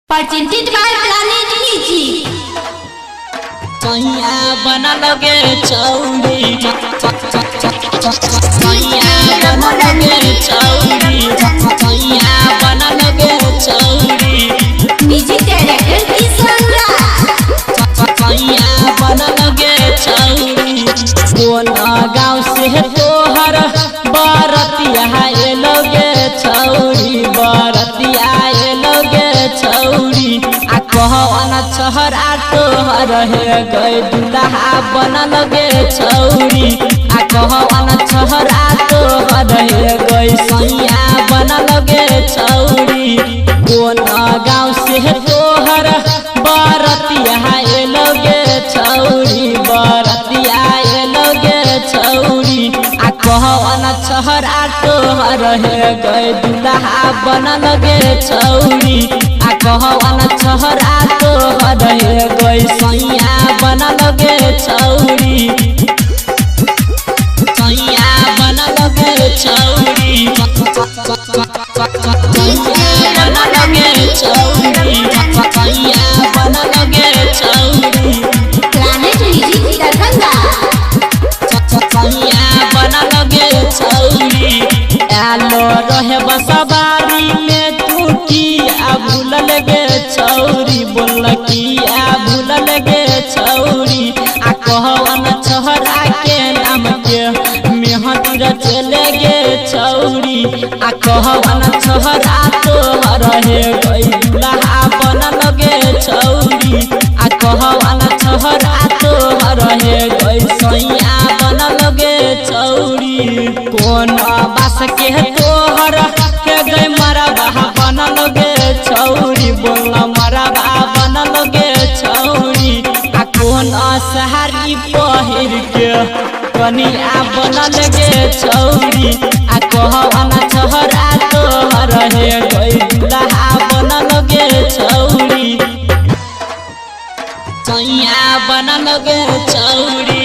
Presented by Planet Music. सैया बना लगे चौड़ी सैया बना लगे चौड़ी सैया बना लगे चौड़ी Music director Kisan Raj. सैया बना लगे चौड़ी कौन गाँव से तोहर बरतिया लगे चौड़ी बरतिया लगे चौड़ी आ कहवन छहरा तोहर है गए दुल्हा बना लगे चौड़ी आ कहवन छहरा तोहर है गए सैया बना लगे चौड़ी कौन गाँव से तोहर बरतिया लगे चौड़ी बरतिया लगे चौड़ी आ कहवन छहरा तोहर है गए दुल्हा बना लगे चौड़ी आ कहवन छहरा तोहर है गए सैया बना लगे चौड़ी सैया बना लगे चौड़ी सैया बना लगे चौड़ी सैया बना लगे चौड़ी Planet Music Darbhanga. सैया बना लगे चौड़ी आलो रहे बसबारी में तू किया भूल लगे चौड़ी बोल किया भूल लगे चौड़ी आ कहवन छहरा के नाम के मेहंदी चले गे चौड़ी आ कहवन छहरा तोहर है गई दुल्हा बना लगे चौड़ी आ कहवन छहरा तोहर है गई सैया बना लगे चौड़ी कौन बास के तोहर के गई मरबा बना लगे चौड़ी बोल मरबा बना लगे चौड़ी आ कौन सहारी पहिर के कनिया बना लगे चौड़ी आ कहवन छहरा तोहर है गई दुल्हा बना लगे चौड़ी सैया बना लगे चौड़ी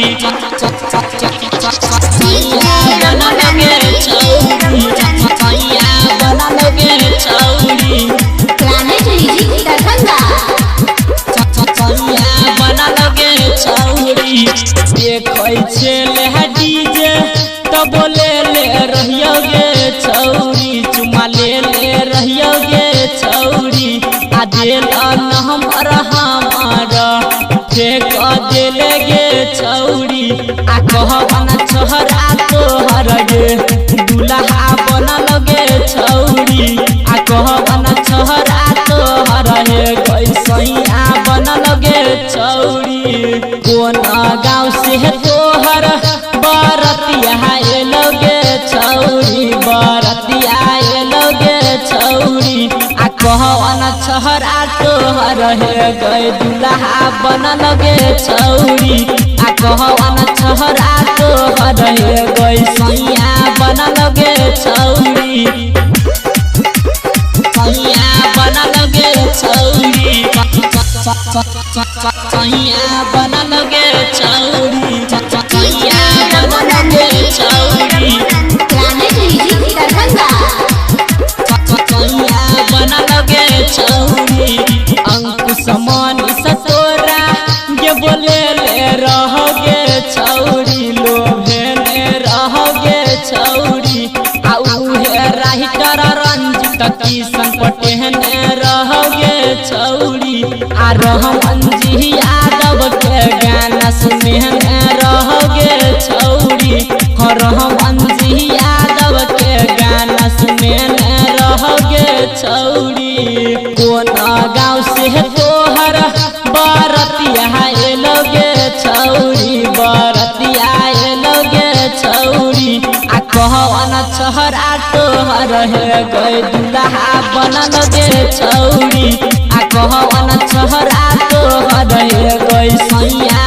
सैया बना लगे चौड़ी सैया बना लगे चौड़ी Planet Music Darbhanga. सैया बना लगे चौड़ी देखै छे ले डीजे तो बोले ले रहियोगे चौड़ी चुमा ले रहियोगे चौड़ी आ दिल न हमरा फेंक देले गे चौड़ी आ कहवन छहरा तोहर गे दुल्हा बना लगे चौड़ी आ कहवन छहरा तोहर है गई सैया बना लगे चौड़ी कौन गाँव से तोहर बरतिया लगे चौड़ी बरतिया लगे चौड़ी आ कहवन छहरा तोहर है गए दुल्हा बना लगे चौड़ी आ कहवन छहरा तोहर है गए सैया बना लगे चौड़ी सैया बना लगे चौड़ी सैया बना लगे चौड़ी सैया बना लगे चौड़ी Planet Music Darbhanga. सैया बना लगे चौड़ी अंकुश मनी सतोरा ये बोले ले रहोगे चौड़ी लोभे ले रहोगे चौड़ी आ उहे राइटर रंजित किशन पटेल रहोगे चौड़ी आ रहमान जी यादव के गाना सुने रहोगे चौड़ी रहमान जी यादव के गाना सुने रहोगे चौड़ी कौन गाँव से तोहर बरतिया लगे चौड़ी बरतिया लगे चौड़ी आ कहवन छहरा तोहर है गए दुल्हा बना लगे चौड़ी आ कहवन छहरा तोहर है गई सैया